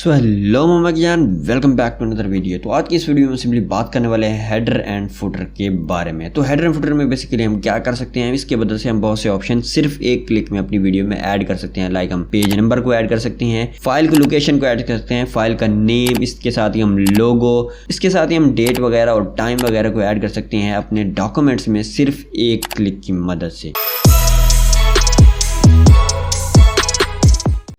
सो hello मम्मा, welcome back to another video. तो आज की इस वीडियो में सिंपली बात करने वाले हैं हेडर एंड फुटर के बारे में। तो हेडर एंड फुटर में बेसिकली हम क्या कर सकते हैं, इसके बदल से हम बहुत से ऑप्शन सिर्फ एक क्लिक में अपनी वीडियो में ऐड कर सकते हैं। लाइक हम पेज नंबर को ऐड कर सकते हैं, फाइल की लोकेशन को ऐड कर सकते हैं, फाइल का नेम, इसके साथ ही हम लोगो, इसके साथ ही हम डेट वगैरह और टाइम वगैरह को ऐड कर सकते हैं अपने डॉक्यूमेंट्स में सिर्फ एक क्लिक की मदद से।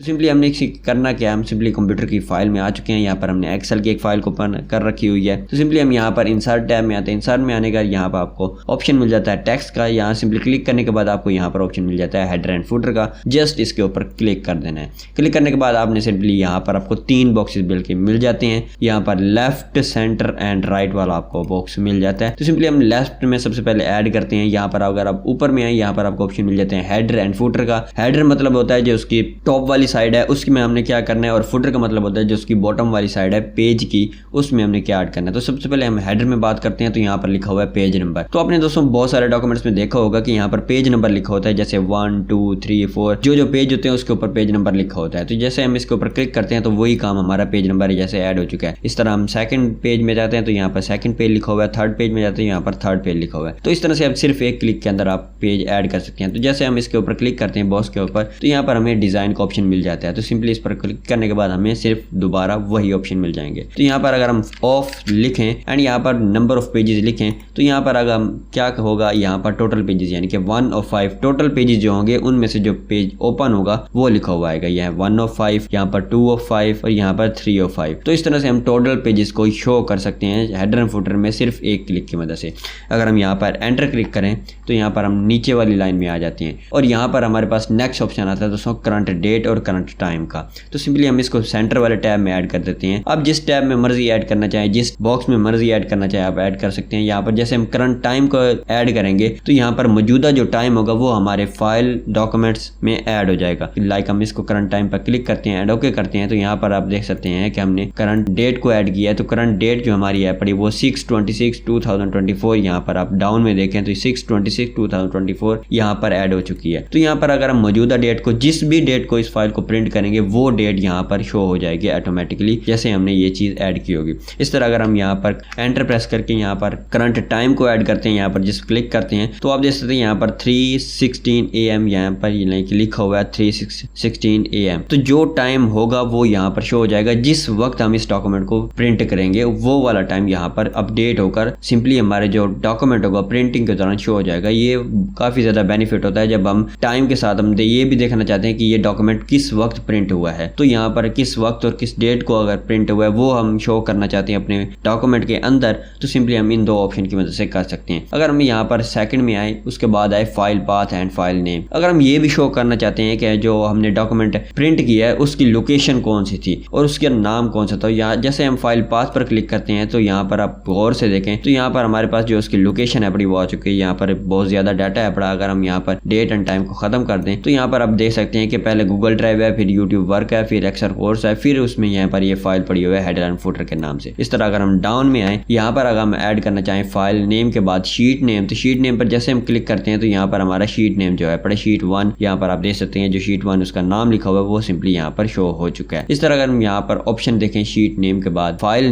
सिंपली हमने करना क्या, हम सिंपली कंप्यूटर की फाइल में आ चुके हैं। यहाँ पर हमने एक्सेल की एक फाइल को ओपन कर रखी हुई है। तो सिंपली हम यहाँ पर इंसर्ट टैब में आते हैं। इंसर्ट में आने का यहाँ पर आपको ऑप्शन मिल जाता है टेक्स्ट का। यहाँ सिंपली क्लिक करने के बाद आपको यहाँ पर ऑप्शन मिल जाता है हेडर एंड फुटर का। जस्ट इसके ऊपर क्लिक कर देना है। क्लिक करने के बाद आपने सिंपली यहाँ पर आपको 3 बॉक्सेस बिल्कुल मिल जाते हैं। यहाँ पर लेफ्ट, सेंटर एंड राइट वाला आपको बॉक्स मिल जाता है। तो सिंपली हम लेफ्ट में सबसे पहले ऐड करते हैं। यहाँ पर अगर आप ऊपर में आए, यहाँ पर आपको ऑप्शन मिल जाते हैं हेडर एंड फुटर का। हेडर मतलब होता है जो उसकी टॉप वाली साइड है उसकी में हमने क्या करना है, और फुटर का मतलब होता है जो उसकी बॉटम वाली साइड है पेज की, उसमें हमने क्या ऐड करना है। तो सबसे पहले हम हेडर में बात करते हैं। तो यहाँ पर लिखा हुआ है पेज नंबर। तो आपने दोस्तों बहुत सारे डॉक्यूमेंट्स में देखा होगा कि यहाँ पर पेज नंबर लिखा होता है, जैसे 1 2 3 4 जो पेज होते हैं उसके ऊपर पेज नंबर लिखा होता है। तो जैसे हम इसके ऊपर क्लिक करते हैं तो वही काम हमारा पेज नंबर जैसे ऐड हो चुका है। इस तरह हम सेकंड पेज में जाते हैं तो यहाँ पर सेकंड पेज लिखा हुआ है, थर्ड पेज में जाते हैं यहाँ पर थर्ड पेज लिखा हुआ है। तो इस तरह से आप सिर्फ एक क्लिक के अंदर आप पेज ऐड कर सकते हैं। तो जैसे हम इसके ऊपर क्लिक करते हैं बॉक्स के ऊपर, तो यहाँ पर हमें डिजाइन का ऑप्शन मिल जाता है। तो सिंपली इस पर क्लिक करने के बाद हमें सिर्फ दोबारा वही ऑप्शन मिल जाएंगे। तो यहाँ पर अगर हम ऑफ लिखें एंड यहाँ पर नंबर ऑफ पेजेस लिखें, तो यहाँ पर अगर हम क्या होगा, यहाँ पर टोटल पेजेस यानी कि 1 of 5 टोटल पेजेस जो होंगे उनमें से जो पेज ओपन होगा वो लिखा हुआ आएगा। यह 1 of 5, यहाँ पर 2 of 5 और यहाँ पर 3 of 5। तो इस तरह से हम टोटल पेजेस को शो कर सकते हैं हेडर एंड फुटर में सिर्फ एक क्लिक की मदद से। अगर हम यहाँ पर एंटर क्लिक करें तो यहाँ पर हम नीचे वाली लाइन में आ जाते हैं और यहाँ पर हमारे पास नेक्स्ट ऑप्शन आता है दोस्तों करंट डेट और करंट टाइम का। तो सिंपली हम इसको सेंटर वाले टैब में ऐड कर देते हैं। अब जिस टैब में मर्जी ऐड करना चाहें, जिस बॉक्स में मर्जी ऐड करना चाहे आप ऐड कर सकते हैं। यहाँ पर जैसे हम करंट टाइम को ऐड करेंगे तो यहाँ पर मौजूदा जो टाइम होगा वो हमारे फाइल डॉक्यूमेंट्स में ऐड हो जाएगा। लाइक हम इसको करंट टाइम पर क्लिक करते हैं, ऐड ओके करते हैं, तो यहाँ पर आप देख सकते हैं कि हमने करंट डेट को ऐड किया है। तो करंट डेट जो हमारी है पड़ी वो 6/26/2024। यहाँ पर आप डाउन में देखें तो 6/26/2024 यहाँ पर ऐड हो चुकी है। तो यहाँ पर अगर हम मौजूदा डेट को, जिस भी डेट को इस फाइल को प्रिंट करेंगे वो डेट यहाँ पर शो हो जाएगी ऑटोमेटिकली, जैसे हमने ये चीज ऐड की होगी। इस तरह अगर हम यहाँ पर एंटर प्रेस करके यहाँ पर करंट टाइम को ऐड करते हैं, यहाँ पर जिस क्लिक करते हैं तो आप देख सकते हैं यहाँ पर 3:16 AM यहाँ पर लिखा हुआ है 3:16 AM। तो जो टाइम होगा वो यहाँ पर शो हो जाएगा। जिस वक्त हम इस डॉक्यूमेंट को प्रिंट करेंगे वो वाला टाइम यहाँ पर अपडेट होकर सिंपली हमारे जो डॉक्यूमेंट होगा प्रिंटिंग के दौरान शो हो जाएगा। ये काफी ज्यादा बेनिफिट होता है जब हम टाइम के साथ हम ये भी देखना चाहते हैं कि ये डॉक्यूमेंट किस वक्त प्रिंट हुआ है। तो यहाँ पर किस वक्त और किस डेट को अगर प्रिंट हुआ है वो हम शो करना चाहते हैं अपने डॉक्यूमेंट के अंदर, तो सिंपली हम इन 2 ऑप्शन की मदद से कर सकते हैं। अगर हम यहाँ पर सेकंड में आए, उसके बाद आए file path and file name. अगर हम ये भी शो करना चाहते हैं कि जो हमने डॉक्यूमेंट प्रिंट किया है उसकी लोकेशन कौन सी थी और उसका नाम कौन सा था, यहाँ जैसे हम फाइल पाथ पर क्लिक करते हैं तो यहाँ पर आप गौर से देखें तो यहाँ पर हमारे पास जो उसकी लोकेशन है पड़ी वो आ चुकी है। यहाँ पर बहुत ज्यादा डाटा है पड़ा। अगर हम यहाँ पर डेट एंड टाइम को खत्म कर दें तो यहाँ पर आप देख सकते हैं कि पहले गूगल ड्राइव है, फिर यूट्यूब वर्क है, फिर एक्सेल कोर्स है, फिर उसमें यहाँ पर ये फाइल पड़ी हुई है हेडर एंड फुटर के नाम से। इस तरह अगर हम डाउन में आए, यहाँ पर अगर हम ऐड करना चाहें फाइल नेम के बाद शीट नेम, तो शीट नेम पर जैसे हम क्लिक करते हैं तो यहाँ पर हमारा शीट नेम जो है पड़े शीट 1। यहाँ पर आप देख सकते हैं जो शीट 1 उसका नाम लिखा हुआ है वो सिंपली यहाँ पर शो हो चुका है। इस तरह अगर हम यहाँ पर ऑप्शन देखें शीट नेम के बाद फाइल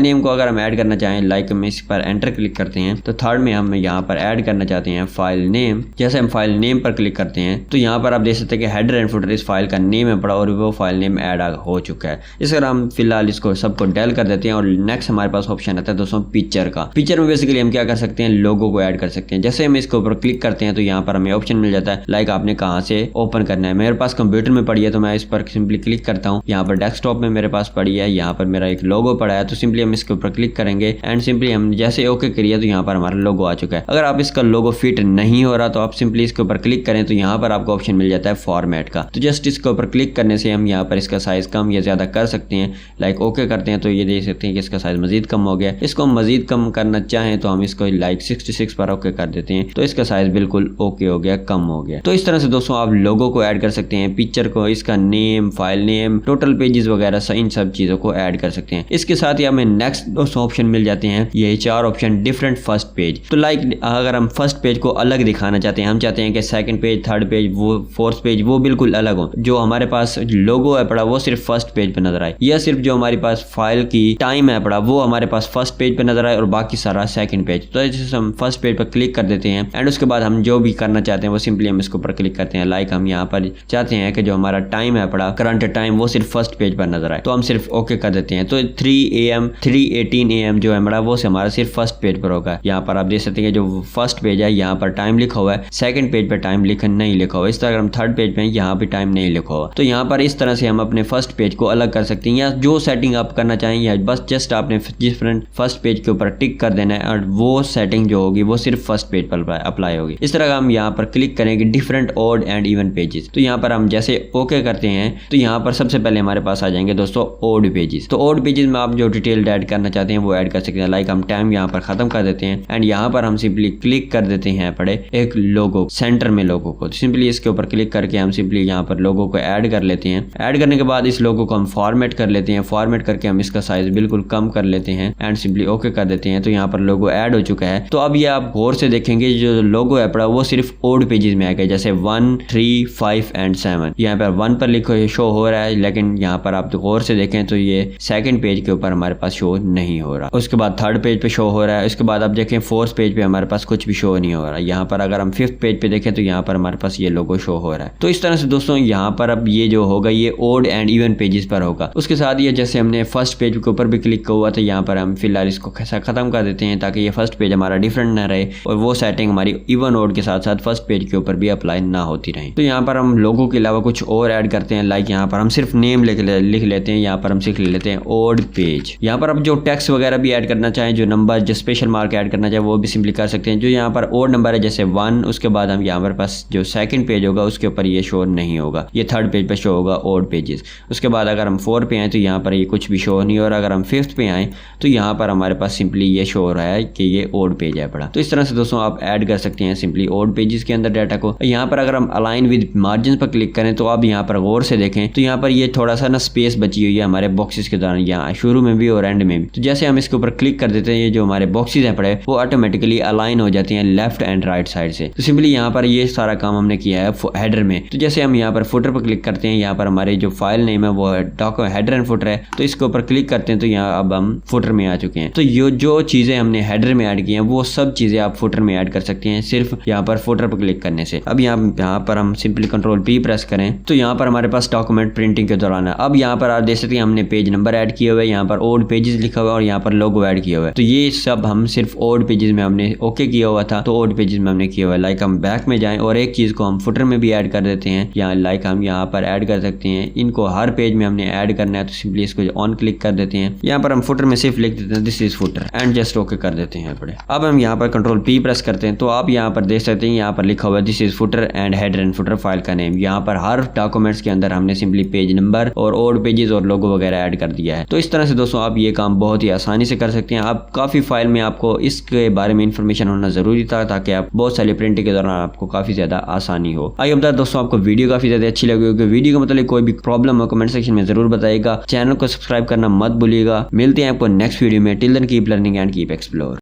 नेम को अगर हम ऐड करना चाहें, लाइक हम इस पर एंटर क्लिक करते हैं तो थर्ड में हम यहाँ पर ऐड करना चाहते हैं फाइल नेम। जैसे हम फाइल नेम पर क्लिक करते हैं तो यहाँ पर आप देख सकते हैं कि हेडर एंड फुटर इस फाइल का नेम है पड़ा और वो फाइल नेम ऐड हो चुका है। इस तरह हम फिलहाल इसको सबको डेल कर देते हैं और नेक्स्ट हमारे पास ऑप्शन आता है दोस्तों पिक्चर का। पिक्चर में बेसिकली हम क्या कर सकते हैं, लोगो को ऐड कर सकते हैं। जैसे हम इसके ऊपर क्लिक करते हैं तो यहाँ पर हमें ऑप्शन मिल जाता है लाइक आपने कहाँ से ओपन करना है। मेरे पास कंप्यूटर में पड़ी है तो मैं इस पर सिंपली क्लिक करता हूँ। यहाँ पर डेस्कटॉप में मेरे पास पड़ी है, यहाँ पर मेरा एक लोगो पड़ा है। तो सिंपली हम इसके ऊपर क्लिक करेंगे एंड सिंपली हम जैसे ओके करिए तो यहाँ पर हमारा लोगो आ चुका है। अगर आप इसका लोगो फिट नहीं हो रहा तो आप सिंपली इसके ऊपर क्लिक करें तो यहाँ पर आपको ऑप्शन मिल जाता है फॉर्मेट का। तो जस्ट इसके ऊपर क्लिक करने से हम यहाँ पर इसका साइज कम या ज्यादा कर सकते हैं। लाइक ओके करते हैं तो ये देख सकते हैं कि इसका साइज मजीद कम हो गया। इसको हम मजीद कम करना चाहें तो हम इसको लाइक 66 पर ओके कर देते हैं तो इसका साइज बिल्कुल ओके हो गया, कम हो गया। तो इस तरह से दोस्तों आप लोगो को ऐड कर सकते हैं, पिक्चर को, इसका name, file name, total pages वगैरह इन सब चीजों को ऐड कर सकते हैं। इसके साथ ही हमें नेक्स्ट दोस्तों ऑप्शन मिल जाते हैं, ये 4 ऑप्शन डिफरेंट फर्स्ट पेज। तो लाइक अगर हम फर्स्ट पेज को अलग दिखाना चाहते हैं, हम चाहते हैं कि सेकंड पेज, थर्ड पेज, वो फोर्थ पेज वो बिल्कुल अलग हो, जो हमारे पास लोगो है पड़ा वो सिर्फ फर्स्ट पेज पे नजर आए, या सिर्फ जो हमारे पास फाइल की टाइम है पड़ा वो हमारे पास फर्स्ट पेज पे नजर आए और बाकी सारा सेकंड पेज। तो जैसे हम फर्स्ट पेज पर क्लिक कर देते हैं एंड उसके बाद हम जो भी करना चाहते हैं वो सिंपली हम इसके ऊपर क्लिक करते हैं। लाइक हम यहाँ पर चाहते हैं कि जो हमारा टाइम है पड़ा करंट टाइम वो सिर्फ फर्स्ट पेज पर नजर आए, तो हम सिर्फ ओके कर देते हैं। तो 3 AM जो है बड़ा वो हमारा सिर्फ फर्स्ट पेज पर होगा। यहाँ पर आप देख सकते हैं जो फर्स्ट पेज है यहाँ पर टाइम लिखा हुआ है, सेकंड पेज पर टाइम नहीं लिखा हुआ। इस तरह हम थर्ड पेज पे यहाँ पे टाइम नहीं लिखा हुआ। तो यहाँ पर इस तरह से हम अपने फर्स्ट पेज को अलग कर सकते हैं, या जो सेटिंग आप करना चाहें या बस जस्ट आपने डिफरेंट फर्स्ट पेज के ऊपर टिक कर देना है और वो सेटिंग जो होगी वो सिर्फ फर्स्ट पेज पर अप्लाई होगी। इस तरह हम यहाँ पर क्लिक करेंगे different odd and even pages. तो यहाँ पर हम जैसे ओके करते हैं तो यहाँ पर सबसे पहले हमारे पास आ जाएंगे दोस्तों ऑड पेजेस। तो ऑड पेजेस में आप जो डिटेल ऐड करना चाहते हैं वो ऐड कर सकते हैं। लाइक हम टाइम यहाँ पर खत्म कर देते हैं एंड यहाँ पर हम सिंपली क्लिक कर देते हैं पड़े एक लोगो, सेंटर में लोगो को। सिंपली इसके ऊपर क्लिक करके हम सिंपली यहाँ पर लोगो को ऐड कर लेते हैं। ऐड करने के बाद इस लोगो को हम फॉर्मेट कर लेते हैं। फॉर्मेट करके हम इसका साइज बिल्कुल कम कर लेते हैं एंड सिंपली ओके कर देते हैं। तो यहाँ पर लोगो ऐड हो चुका है। तो अब ये आप गौर से देखेंगे जो लोगो है पड़ा वो सिर्फ ऑड पेजेस में आएगा, जैसे 1, 3, 5 एंड 7। यहाँ पर 1 पर लिखो शो हो रहा है, लेकिन यहाँ पर आप गौर से देखें तो ये सेकंड पेज के ऊपर हमारे पास शो नहीं हो रहा। उसके बाद थर्ड पेज पे शो हो रहा है। उसके बाद आप देखें फोर्थ पेज पे हमारे पास कुछ भी शो नहीं हो रहा। यहाँ पर अगर हम फिफ्थ पेज पे देखें तो यहाँ पर हमारे पास ये लोगो शो हो रहा है। तो इस तरह से दोस्तों यहाँ पर अब ये जो होगा ये ऑड एंड इवन पेजेस पर होगा। उसके साथ ये जैसे हमने फर्स्ट पेज के ऊपर भी क्लिक हुआ था, यहाँ पर हम फिलहाल इसको खत्म कर देते हैं ताकि ये फर्स्ट पेज हमारा डिफरेंट ना रहे और वो सेटिंग हमारी इवन ऑड के साथ साथ फर्स्ट पेज के ऊपर भी अप्लाई ना होती रहे। तो यहाँ पर हम लोगों के अलावा कुछ और ऐड करते हैं। लाइक यहाँ पर हम सिर्फ नेम लिख लेते हैं। यहाँ पर हम लिख लेते हैं ऑड पेज। यहाँ पर अब जो टेक्स्ट वगैरह भी ऐड करना चाहें, जो नंबर जो स्पेशल मार्क ऐड करना चाहे वो भी सिंपली कर सकते हैं। जो यहाँ पर ऑड नंबर है जैसे 1, उसके बाद हम यहाँ पर पास जो सेकंड पेज होगा उसके ऊपर ये शो नहीं होगा, ये थर्ड पेज पर शो होगा ऑड पेजेस। उसके बाद अगर हम 4 पे आए तो यहाँ पर ये कुछ भी शो नहीं हो रहा। अगर हम 5th पे आए तो यहाँ पर हमारे पास सिंपली ये शो हो रहा है कि ये ऑड पेज है पड़ा। तो इस तरह से दोस्तों आप ऐड कर सकते हैं सिंपली ऑड पेजेस के अंदर डाटा को। यहाँ पर अगर हम अलाइन विद मार्जिन पर क्लिक करें तो आप यहाँ पर गौर से देखें तो यहाँ पर ये थोड़ा सा ना स्पेस बची हुई है हमारे बॉक्सेस के दौरान, यहाँ शुरू में भी और एंड में भी। तो जैसे हम इसके ऊपर क्लिक कर देते हैं ये जो हमारे बॉक्सेस हैं पड़े वो ऑटोमेटिकली अलाइन हो जाती हैं लेफ्ट एंड राइट साइड से। तो सिंपली यहाँ पर ये सारा काम हमने किया है हेडर में। तो जैसे हम यहाँ पर फुटर पर क्लिक करते हैं, यहाँ पर हमारे जो फाइल नेम है वो हेडर एंड फुटर है, तो इसके ऊपर क्लिक करते हैं तो यहाँ अब हम फुटर में आ चुके हैं। तो ये जो चीजें हमने हेडर में ऐड की हैं वो सब चीजें आप फुटर में ऐड कर सकते हैं सिर्फ यहाँ पर फुटर पर क्लिक करने से। अब यहाँ पर हम सिंपली कंट्रोल P प्रेस करें तो यहाँ पर हमारे पास डॉक्यूमेंट प्रिंटिंग के दौरान है। अब यहाँ पर आप देख सकते हैं हमने पेज नंबर ऐड किया हुआ है, यहाँ पर ऑड पेजेस लिखा हुआ है और यहाँ पर लोगो ऐड किया हुआ है। तो ये सब हम सिर्फ ऑड पेजेस में हमने ओके किया हुआ था, तो ऑड पेजेस में हमने किया हुआ है। लाइक हम बैक में जाएं और एक चीज को हम फुटर में भी ऐड कर देते हैं, या लाइक हम यहाँ पर ऐड कर सकते हैं। इनको हर पेज में हमने ऐड करना है तो सिंपली इसको ऑन क्लिक कर देते हैं। यहाँ पर हम फुटर में सिर्फ लिख देते हैं this is footer and just okay कर देते हैं पड़े। अब हम यहाँ पर कंट्रोल P प्रेस करते हैं तो आप यहाँ पर देख सकते हैं यहाँ पर लिखा हुआ है this is footer and header and footer file का नेम। यहाँ पर हर डॉक्यूमेंट्स के अंदर हमने सिंपली पेज नंबर और ऑड पेजेस और लोगो वगैरह ऐड कर दिया है। तो इस तरह से दोस्तों आप ये काम बहुत ही आसानी से कर सकते हैं। आप काफी फाइल में आपको इसके बारे में इंफॉर्मेशन होना जरूरी था ताकि आप बहुत सारी प्रिंटिंग के दौरान आपको काफी ज्यादा आसानी हो। आई होप दैट दोस्तों आपको वीडियो काफी ज्यादा अच्छी लगी होगी। वीडियो का मतलब कोई भी प्रॉब्लम हो कमेंट सेक्शन में जरूर बताइएगा। चैनल को सब्सक्राइब करना मत भूलिएगा। मिलते हैं आपको नेक्स्ट वीडियो में। Till then keep learning and keep explore.